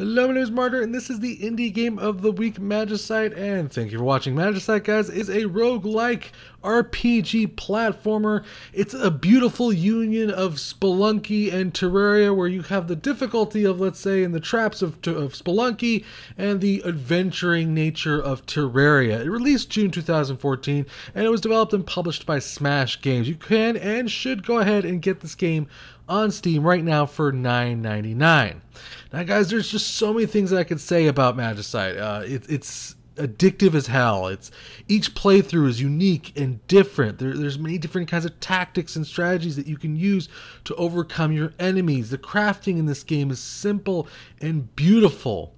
Hello, my name is Martyr, and this is the Indie Game of the Week, Magicite, and thank you for watching. Magicite, guys, is a roguelike RPG platformer. It's a beautiful union of Spelunky and Terraria, where you have the difficulty of, let's say, in the traps of Spelunky and the adventuring nature of Terraria. It released June 2014, and it was developed and published by Smashgames. You can and should go ahead and get this game on Steam right now for $9.99. Now, guys, there's just so many things that I could say about Magicite. It's addictive as hell. Each playthrough is unique and different. There's many different kinds of tactics and strategies that you can use to overcome your enemies. The crafting in this game is simple and beautiful.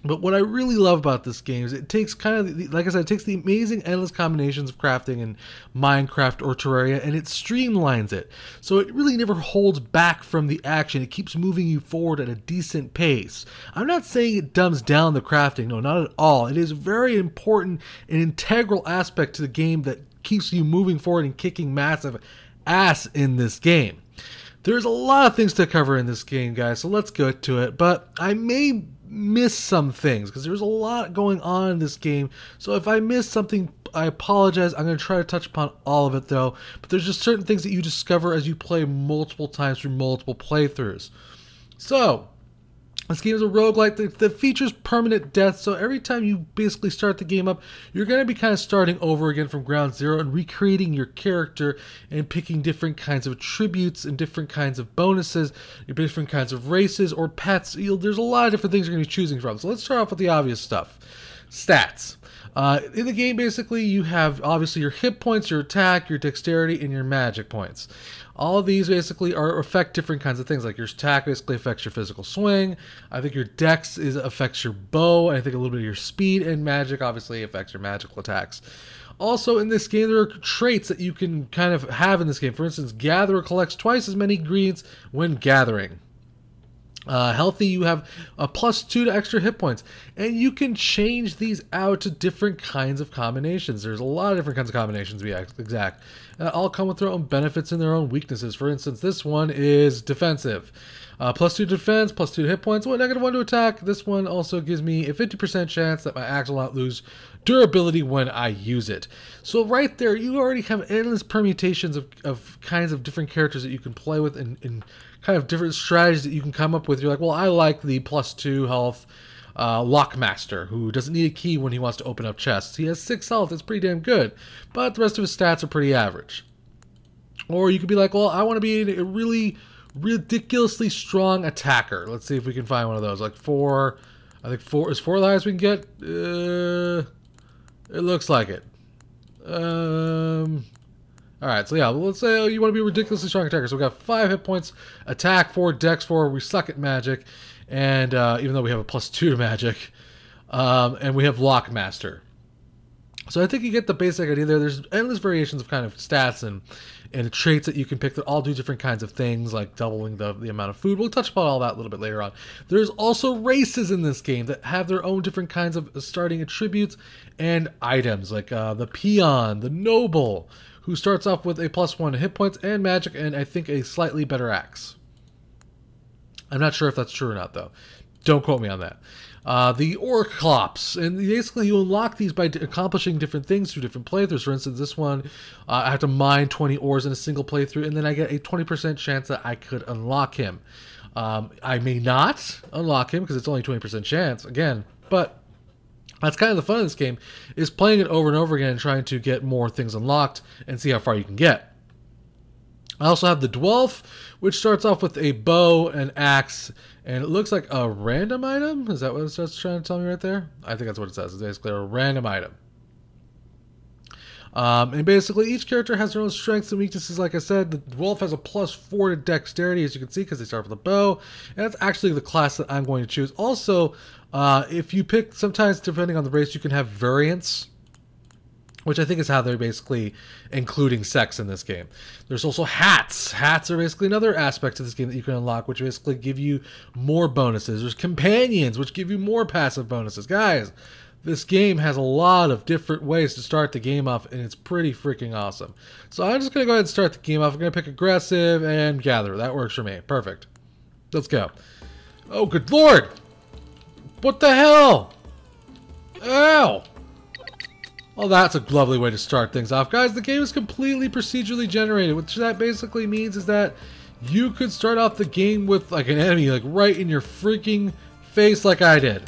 But what I really love about this game is it takes like I said, it takes the amazing endless combinations of crafting in Minecraft or Terraria and it streamlines it. So it really never holds back from the action. It keeps moving you forward at a decent pace. I'm not saying it dumbs down the crafting. No, not at all. It is a very important and integral aspect to the game that keeps you moving forward and kicking massive ass in this game. There's a lot of things to cover in this game, guys, so let's go to it. But I may miss some things because there's a lot going on in this game, so if I miss something, I apologize. I'm going to try to touch upon all of it though, but there's just certain things that you discover as you play multiple times through multiple playthroughs. So this game is a roguelike that features permanent death, so every time you basically start the game up, you're going to be kind of starting over again from ground zero and recreating your character and picking different kinds of attributes and different kinds of bonuses, different kinds of races or pets. There's a lot of different things you're going to be choosing from. So let's start off with the obvious stuff. Stats. In the game, basically, you have obviously your hit points, your attack, your dexterity, and your magic points. All of these basically affect different kinds of things. Like your attack basically affects your physical swing. I think your dex affects your bow. I think a little bit of your speed, and magic obviously affects your magical attacks. Also, in this game, there are traits that you can kind of have in this game. For instance, Gatherer collects twice as many ingredients when gathering. Healthy, you have a +2 to extra hit points, and you can change these out to different kinds of combinations. There's a lot of different kinds of combinations, to be exact. All come with their own benefits and their own weaknesses. For instance, this one is defensive. +2 to defense, +2 to hit points, -1 to attack. This one also gives me a 50% chance that my axe will not lose durability when I use it. So right there, you already have endless permutations of kinds of different characters that you can play with and kind of different strategies that you can come up with. You're like, well, I like the +2 health Lockmaster, who doesn't need a key when he wants to open up chests. He has 6 health, it's pretty damn good, but the rest of his stats are pretty average. Or you could be like, well, I want to be a really ridiculously strong attacker. Let's see if we can find one of those. Like 4, I think 4 is 4 the highest we can get. It looks like it. Alright, so yeah, let's say you want to be a ridiculously strong attacker. So we got 5 hit points, attack 4, dex 4, we suck at magic, and even though we have a +2 to magic, and we have Lockmaster. So I think you get the basic idea there. There's endless variations of kind of stats and traits that you can pick that all do different kinds of things, like doubling the amount of food. We'll touch upon all that a little bit later on. There's also races in this game that have their own different kinds of starting attributes and items, like the peon, the noble, who starts off with a +1 to hit points and magic, and I think a slightly better axe. I'm not sure if that's true or not, though. Don't quote me on that. The Orclops, and basically you unlock these by accomplishing different things through different playthroughs. For instance, this one, I have to mine 20 ores in a single playthrough, and then I get a 20% chance that I could unlock him. I may not unlock him because it's only 20% chance, again, but that's kind of the fun of this game, is playing it over and over again and trying to get more things unlocked and see how far you can get. I also have the Dwelf, which starts off with a bow, an axe, and it looks like a random item. Is that what it's trying to tell me right there? I think that's what it says. It's basically a random item. And basically, each character has their own strengths and weaknesses. Like I said, the Dwelf has a +4 to dexterity, as you can see, because they start with a bow. And that's actually the class that I'm going to choose. Also, if you pick, sometimes depending on the race, you can have variants, which I think is how they're basically including sex in this game. There's also hats. Hats are basically another aspect of this game that you can unlock, which basically give you more bonuses. There's companions, which give you more passive bonuses. Guys, this game has a lot of different ways to start the game off, and it's pretty freaking awesome. So I'm just going to go ahead and start the game off. I'm going to pick aggressive and gather. That works for me. Perfect. Let's go. Oh, good lord! What the hell? Ow! Well, that's a lovely way to start things off. Guys, the game is completely procedurally generated, which that basically means is that you could start off the game with like an enemy like right in your freaking face like I did.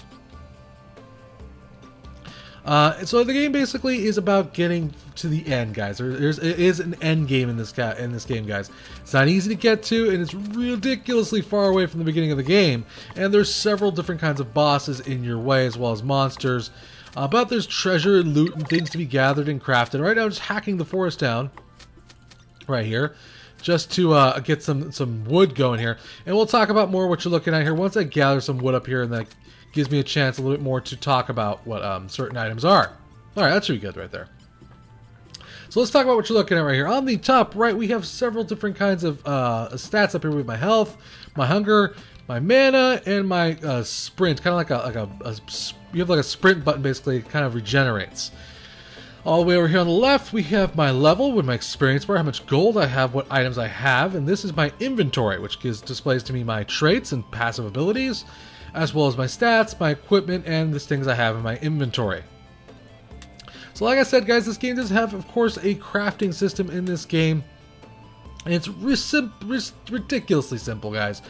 So the game basically is about getting to the end, guys. It is an end game in this game, guys. It's not easy to get to, and it's ridiculously far away from the beginning of the game. And there's several different kinds of bosses in your way, as well as monsters. But there's treasure and loot and things to be gathered and crafted. Right now, I'm just hacking the forest down, right here, just to get some wood going here. And we'll talk about more what you're looking at here once I gather some wood up here, and that gives me a chance a little bit more to talk about what certain items are. Alright, that should be good right there. So let's talk about what you're looking at right here. On the top right, we have several different kinds of stats up here with my health, my hunger, my mana, and my sprint. Kind of like you have like a sprint button basically. It kind of regenerates. All the way over here on the left, we have my level with my experience bar, how much gold I have, what items I have, and this is my inventory, which displays to me my traits and passive abilities, as well as my stats, my equipment, and the things I have in my inventory. So like I said, guys, this game does have, of course, a crafting system in this game. And it's ridiculously simple, guys.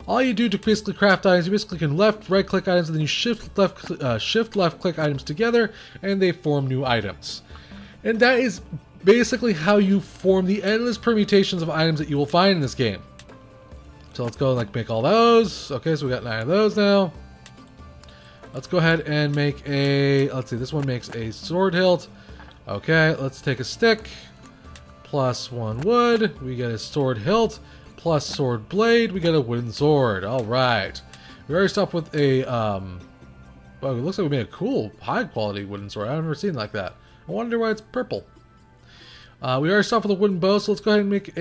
All you do to basically craft items, you basically can right click items, and then you shift left click items together, and they form new items. And that is basically how you form the endless permutations of items that you will find in this game. So let's go and like make all those. Okay, so we got 9 of those now. Let's go ahead and make a, let's see, this one makes a sword hilt. Okay, let's take a stick, plus 1 wood, we get a sword hilt, plus sword blade, we get a wooden sword. Alright. We already stopped with a, well, it looks like we made a cool, high quality wooden sword. I've never seen it like that. I wonder why it's purple. We already stopped with a wooden bow, so let's go ahead and make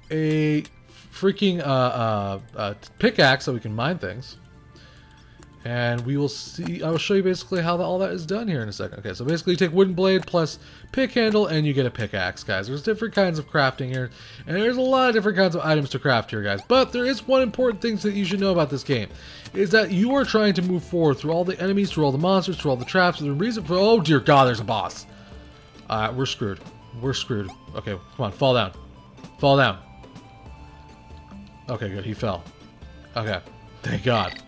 a freaking pickaxe so we can mine things. And we will see, I will show you basically how all that is done here in a second. Okay, so basically you take wooden blade plus pick handle and you get a pickaxe, guys. There's different kinds of crafting here, and there's a lot of different kinds of items to craft here, guys. But there is one important thing that you should know about this game, is that you are trying to move forward through all the enemies, through all the monsters, through all the traps. The reason for, oh dear God, there's a boss. We're screwed. We're screwed. Okay, come on, fall down. Fall down. Okay, good, he fell. Okay, thank God.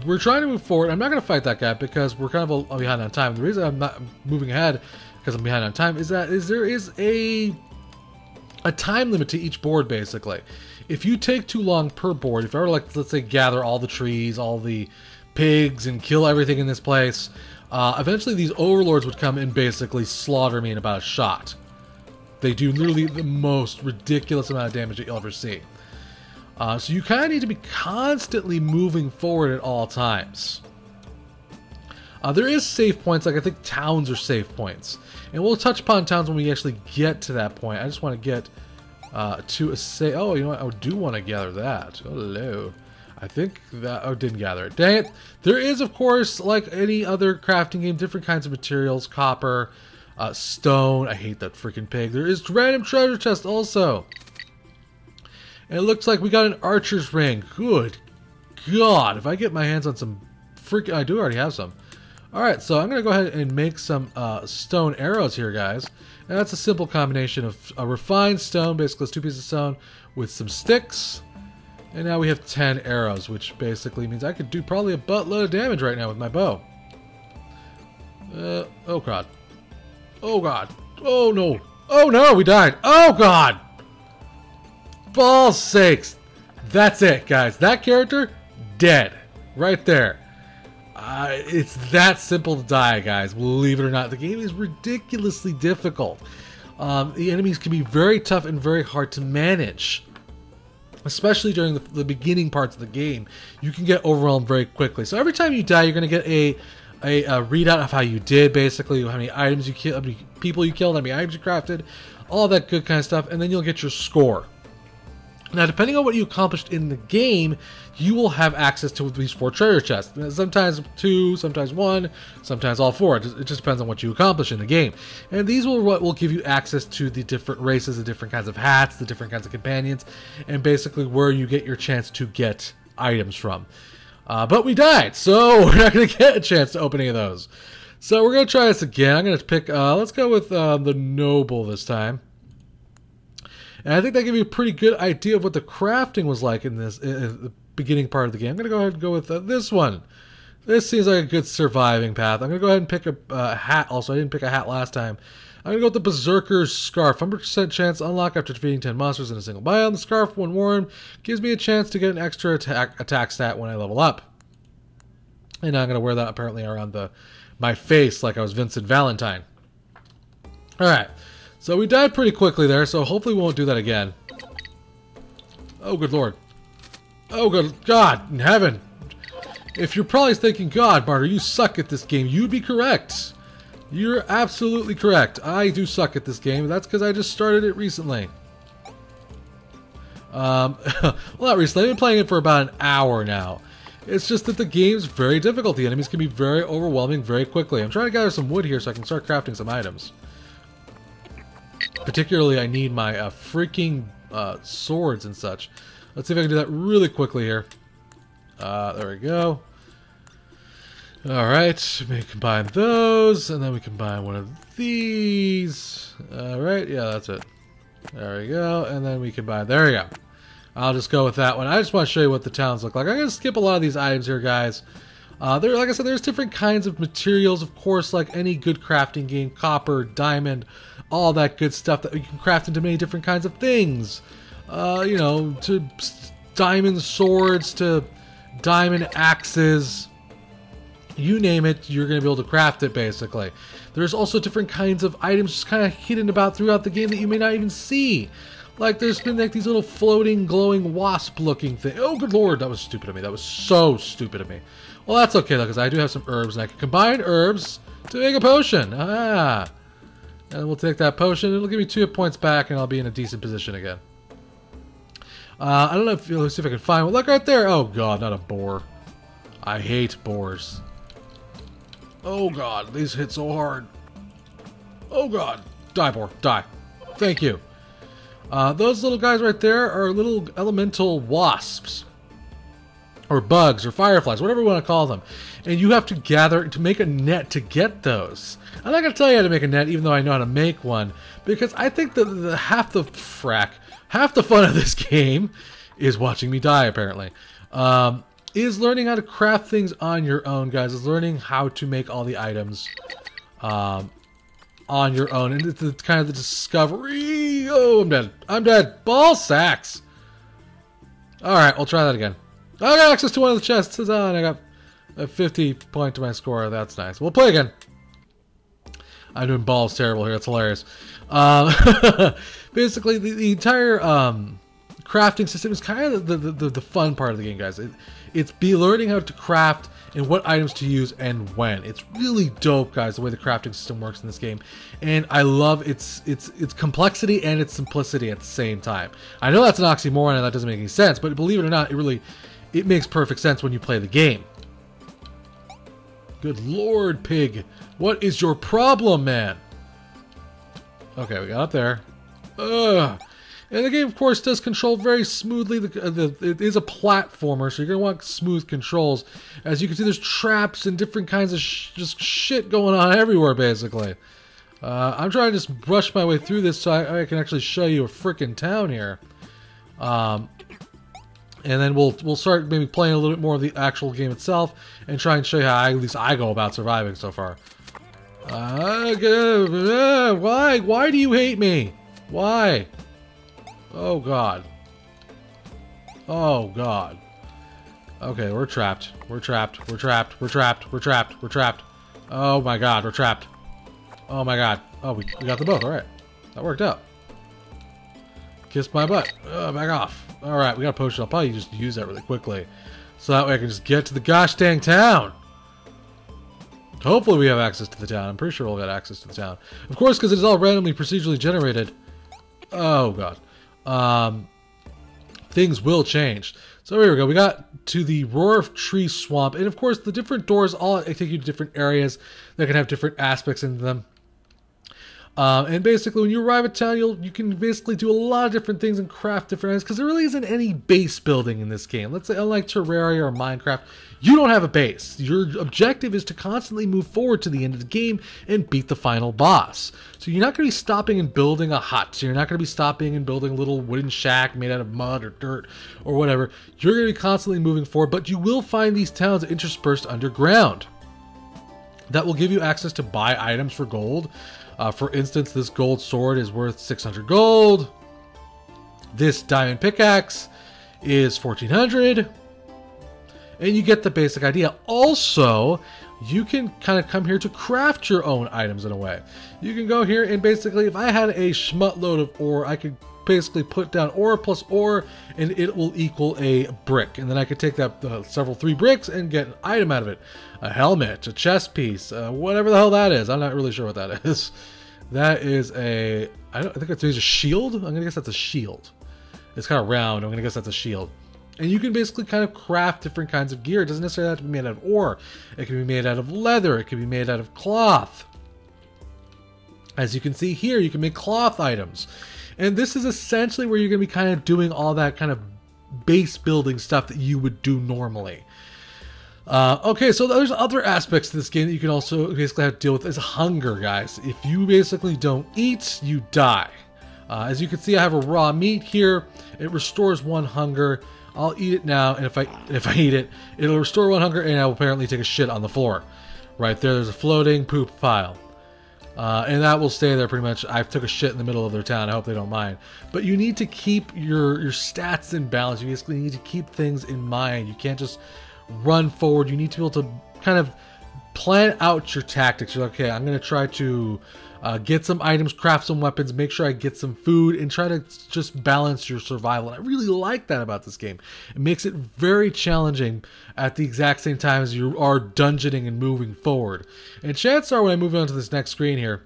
We're trying to move forward. I'm not going to fight that guy because we're kind of behind on time. The reason I'm not moving ahead because I'm behind on time is that there is a time limit to each board, basically. If you take too long per board, if I were to, like, let's say, gather all the trees, all the pigs, and kill everything in this place, eventually these overlords would come and basically slaughter me in about a shot. They do literally the most ridiculous amount of damage that you'll ever see. So you kind of need to be constantly moving forward at all times. There is save points, like I think towns are save points. And we'll touch upon towns when we actually get to that point. I just want to get to a save. Oh, you know what? I do want to gather that. Hello. I think that, oh, didn't gather it. Dang it. There is, of course, like any other crafting game, different kinds of materials. Copper, stone. I hate that freaking pig. There is random treasure chest also. And it looks like we got an archer's ring. Good God. If I get my hands on some freaking... I do already have some. Alright, so I'm going to go ahead and make some stone arrows here, guys. And that's a simple combination of a refined stone, basically it's 2 pieces of stone, with some sticks. And now we have 10 arrows, which basically means I could do probably a buttload of damage right now with my bow. Oh God. Oh God. Oh no. Oh no, we died. Oh God. Balls sakes. That's it, guys. That character, dead. Right there. It's that simple to die, guys. Believe it or not. The game is ridiculously difficult. The enemies can be very tough and very hard to manage. Especially during the beginning parts of the game. You can get overwhelmed very quickly. So every time you die, you're going to get a readout of how you did, basically. How many items you killed, how many people you killed, how many items you crafted. All that good kind of stuff. And then you'll get your score. Now, depending on what you accomplished in the game, you will have access to these 4 treasure chests. Sometimes 2, sometimes 1, sometimes all 4. It just depends on what you accomplish in the game. And these will give you access to the different races, the different kinds of hats, the different kinds of companions, and basically where you get your chance to get items from. But we died, so we're not going to get a chance to open any of those. So we're going to try this again. I'm going to pick, let's go with the Noble this time. And I think that gave you a pretty good idea of what the crafting was like in this in the beginning part of the game. I'm going to go ahead and go with this one. This seems like a good surviving path. I'm going to go ahead and pick a hat also. I didn't pick a hat last time. I'm going to go with the Berserker's Scarf. 100% chance to unlock after defeating 10 monsters in a single biome. The Scarf, when worn, gives me a chance to get an extra attack stat when I level up. And I'm going to wear that apparently around my face like I was Vincent Valentine. Alright. So we died pretty quickly there, so hopefully we won't do that again. Oh, good lord. Oh, good God in heaven. If you're probably thinking, God, Martyr, you suck at this game, you'd be correct. You're absolutely correct. I do suck at this game. That's because I just started it recently. Well, not recently. I've been playing it for about an hour now. It's just that the game's very difficult. The enemies can be very overwhelming very quickly. I'm trying to gather some wood here so I can start crafting some items. Particularly, I need my freaking swords and such. Let's see if I can do that really quickly here. There we go. Alright, we combine those, and then we combine one of these. Alright, yeah, that's it. There we go, and then we combine, there we go. I'll just go with that one. I just want to show you what the towns look like. I'm going to skip a lot of these items here, guys. Like I said, there's different kinds of materials, of course, like any good crafting game. Copper, diamond, all that good stuff that you can craft into many different kinds of things. You know, to diamond swords, to diamond axes. You name it, you're going to be able to craft it, basically. There's also different kinds of items just kind of hidden about throughout the game that you may not even see. Like, there's been like these little floating, glowing wasp-looking thing. Oh, good lord, that was stupid of me. That was so stupid of me. Well, that's okay, though, because I do have some herbs, and I can combine herbs to make a potion. Ah. And we'll take that potion. It'll give me 2 hit points back, and I'll be in a decent position again. I don't know if... Let's see if I can find one. Look right there. Oh, God, not a boar. I hate boars. Oh, God, these hit so hard. Oh, God. Die, boar. Die. Thank you. Those little guys right there are little elemental wasps. Or bugs, or fireflies, whatever you want to call them. And you have to gather to make a net to get those. I'm not going to tell you how to make a net, even though I know how to make one. Because I think that half the fun of this game is watching me die, apparently. Is learning how to craft things on your own, guys. Is learning how to make all the items on your own. And it's kind of the discovery. Oh, I'm dead. I'm dead. Ball sacks. Alright, I'll try that again. I got access to one of the chests. And I got a 50 point to my score. That's nice. We'll play again. I'm doing balls terrible here. It's hilarious. Basically, the entire crafting system is kind of the fun part of the game, guys. It's learning how to craft and what items to use and when. It's really dope, guys, the way the crafting system works in this game. And I love its complexity and its simplicity at the same time. I know that's an oxymoron and that doesn't make any sense, but believe it or not, it makes perfect sense when you play the game. Good lord, pig. What is your problem, man? Okay, we got up there. Ugh. And the game, of course, does control very smoothly. It is a platformer, so you're going to want smooth controls. As you can see, there's traps and different kinds of just shit going on everywhere, basically. I'm trying to just brush my way through this so I can actually show you a frickin' town here. And then we'll start maybe playing a little bit more of the actual game itself and try and show you how at least I go about surviving so far. Why do you hate me? Why? Oh, God. Oh, God. Okay, we're trapped. We're trapped. We're trapped. We're trapped. We're trapped. We're trapped. Oh, my God. We're trapped. Oh, my God. Oh, we got them both. All right. That worked out. Kiss my butt. Back off. All right, we got a potion. I'll probably just use that really quickly. So that way I can just get to the gosh dang town. Hopefully we have access to the town. I'm pretty sure we'll get access to the town. Of course, because it is all randomly procedurally generated. Oh, God. Things will change. So here we go. We got to the Roar of Tree Swamp. And of course, the different doors all take you to different areas that can have different aspects in them. And basically, when you arrive at town, you can basically do a lot of different things and craft different items, because there really isn't any base building in this game. Let's say, unlike Terraria or Minecraft, you don't have a base. Your objective is to constantly move forward to the end of the game and beat the final boss. So you're not going to be stopping and building a hut. So you're not going to be stopping and building a little wooden shack made out of mud or dirt or whatever. You're going to be constantly moving forward, but you will find these towns interspersed underground. That will give you access to buy items for gold. For instance, this gold sword is worth 600 gold. This diamond pickaxe is 1400. And you get the basic idea. Also, you can kind of come here to craft your own items in a way. You can go here and basically, if I had a schmut load of ore, I could basically put down ore plus ore and it will equal a brick. And then I could take that several 3 bricks and get an item out of it. A helmet, a chest piece, whatever the hell that is. I'm not really sure what that is. That is a, I think it's a shield. I'm gonna guess that's a shield. It's kind of round. I'm gonna guess that's a shield. And you can basically kind of craft different kinds of gear. It doesn't necessarily have to be made out of ore. It can be made out of leather. It can be made out of cloth. As you can see here, you can make cloth items. And this is essentially where you're going to be kind of doing all that kind of base building stuff that you would do normally. Okay, so there's other aspects to this game that you can also basically have to deal with is hunger, guys. If you basically don't eat, you die. As you can see, I have a raw meat here. It restores 1 hunger. I'll eat it now, and if I eat it, it'll restore 1 hunger, and I will apparently take a shit on the floor. Right there's a floating poop pile. And that will stay there pretty much. I took a shit in the middle of their town. I hope they don't mind. But you need to keep your stats in balance. You basically need to keep things in mind. You can't just run forward. You need to be able to kind of plan out your tactics. You're like, okay, I'm going to try to get some items, craft some weapons, make sure I get some food, and try to just balance your survival. And I really like that about this game. It makes it very challenging at the exact same time as you are dungeoning and moving forward. And chances are when I move on to this next screen here,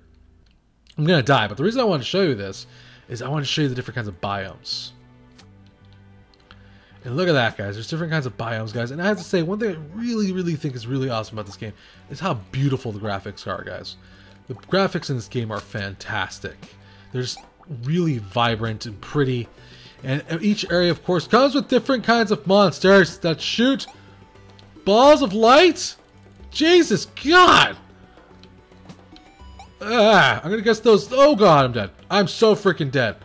I'm going to die. But the reason I want to show you this is I want to show you the different kinds of biomes. And look at that, guys. There's different kinds of biomes, guys. And I have to say, one thing I really, really think is really awesome about this game is how beautiful the graphics are, guys. The graphics in this game are fantastic. They're just really vibrant and pretty. And each area, of course, comes with different kinds of monsters that shoot balls of light. Jesus God! I'm gonna guess those... Oh God, I'm dead. I'm so freaking dead.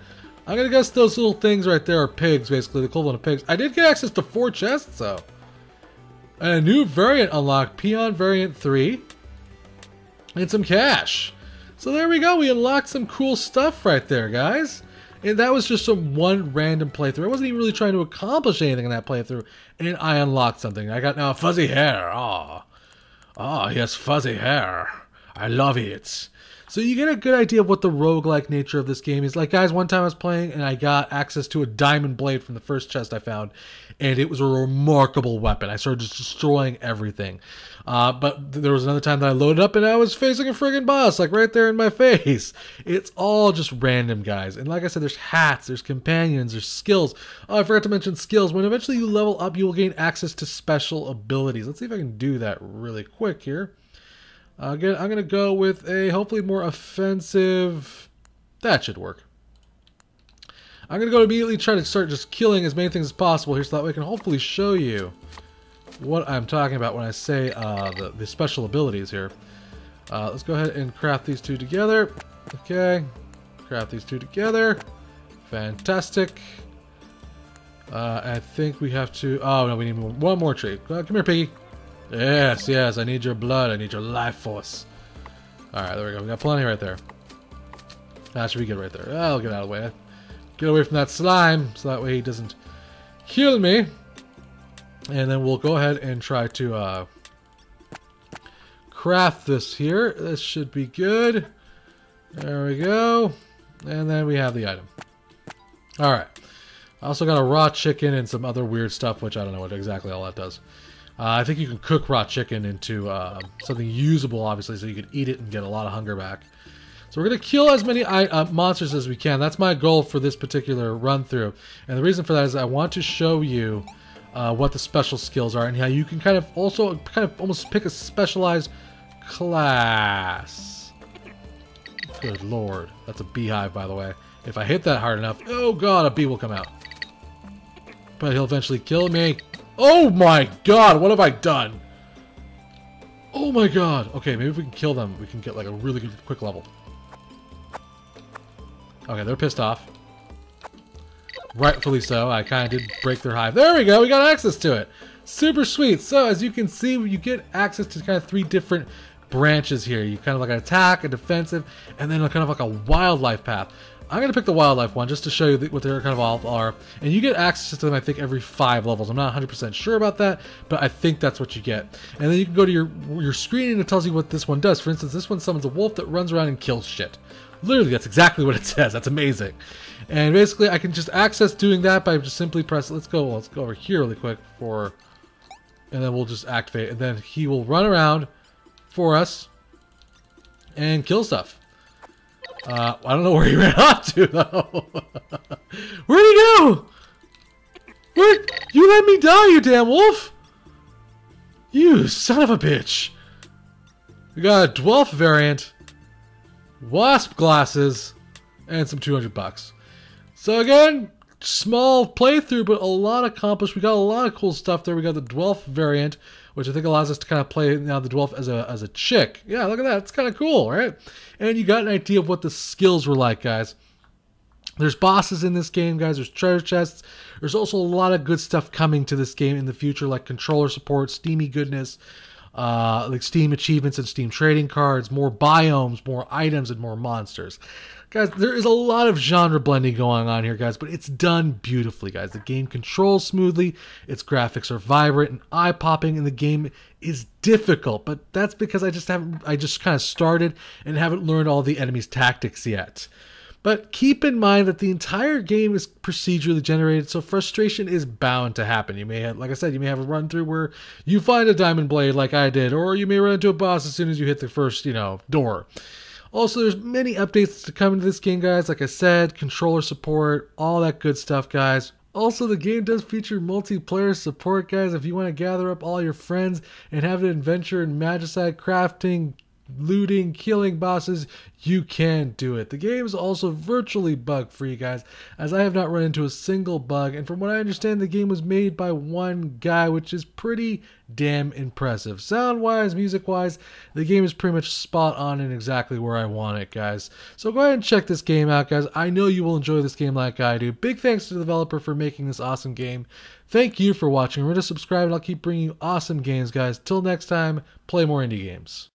I'm gonna guess those little things right there are pigs, basically, the equivalent of pigs. I did get access to 4 chests, though. And a new variant unlocked, Peon Variant 3. And some cash. So there we go. We unlocked some cool stuff right there, guys. And that was just some one random playthrough. I wasn't even really trying to accomplish anything in that playthrough. And I unlocked something. I got now fuzzy hair. Oh, yes, fuzzy hair. I love it. So you get a good idea of what the roguelike nature of this game is. Like, guys, one time I was playing and I got access to a diamond blade from the first chest I found. And it was a remarkable weapon. I started just destroying everything. But there was another time that I loaded up and I was facing a friggin' boss, like right there in my face. It's all just random, guys. And like I said, there's hats, there's companions, there's skills. Oh, I forgot to mention skills. When eventually you level up, you will gain access to special abilities. Let's see if I can do that really quick here. Again, I'm going to go with a hopefully more offensive... That should work. I'm going to go immediately try to start just killing as many things as possible here so that way I can hopefully show you what I'm talking about when I say the special abilities here. Let's go ahead and craft these 2 together. Okay. Craft these 2 together. Fantastic. I think we have to... Oh, no, we need one more tree. Come here, piggy. Yes, yes, I need your blood. I need your life force. Alright, there we go. We got plenty right there. That should be good right there. I'll get out of the way. Get away from that slime so that way he doesn't kill me. And then we'll go ahead and try to craft this here. This should be good. There we go. And then we have the item. Alright. I also got a raw chicken and some other weird stuff, which I don't know what exactly all that does. I think you can cook raw chicken into something usable, obviously, so you can eat it and get a lot of hunger back. So we're going to kill as many monsters as we can. That's my goal for this particular run-through. And the reason for that is I want to show you what the special skills are and how you can kind of almost pick a specialized class. Good lord. That's a beehive, by the way. If I hit that hard enough, oh god, a bee will come out. But he'll eventually kill me. Oh my god, what have I done? Oh my god. Okay, maybe if we can kill them, we can get like a really good quick level. Okay, they're pissed off. Rightfully so. I kind of did break their hive. There we go. We got access to it. Super sweet. So as you can see, you get access to kind of 3 different branches here. You kind of like an attack, a defensive, and then kind of like a wildlife path. I'm going to pick the wildlife one just to show you what they're kind of all are. And you get access to them, I think, every 5 levels. I'm not 100% sure about that, but I think that's what you get. And then you can go to your screen and it tells you what this one does. For instance, this one summons a wolf that runs around and kills shit. Literally, that's exactly what it says. That's amazing. And basically, I can just access doing that by just simply press. Let's go over here really quick and then we'll just activate. And then he will run around for us and kill stuff. I don't know where he ran off to though. Where'd he go? You let me die, you damn wolf! You son of a bitch! We got a Dwelf variant, wasp glasses, and some $200. So again, small playthrough, but a lot accomplished. We got a lot of cool stuff there. We got the Dwelf variant, which I think allows us to kind of play now the Dwelf as a chick. Yeah, look at that. It's kind of cool, right? And you got an idea of what the skills were like, guys. There's bosses in this game, guys. There's treasure chests. There's also a lot of good stuff coming to this game in the future, like controller support, Steamy goodness, like Steam achievements and Steam trading cards, more biomes, more items, and more monsters. Guys, there is a lot of genre blending going on here, guys, but it's done beautifully, guys. The game controls smoothly, its graphics are vibrant and eye-popping, and the game is difficult, but that's because I just kind of started and haven't learned all the enemies' tactics yet. But keep in mind that the entire game is procedurally generated, so frustration is bound to happen. You may have, like I said, you may have a run through where you find a diamond blade like I did, or you may run into a boss as soon as you hit the first, door. Also, there's many updates to come into this game, guys. Like I said, controller support, all that good stuff, guys. Also, the game does feature multiplayer support, guys. If you want to gather up all your friends and have an adventure in Magicite, crafting, looting, killing bosses, you can do it. The game is also virtually bug-free, guys, as I have not run into a single bug, and from what I understand, the game was made by one guy, which is pretty damn impressive. Sound-wise, music-wise, the game is pretty much spot on and exactly where I want it, guys. So go ahead and check this game out, guys. I know you will enjoy this game like I do. Big thanks to the developer for making this awesome game. Thank you for watching. Remember to subscribe, and I'll keep bringing you awesome games, guys. Till next time, play more indie games.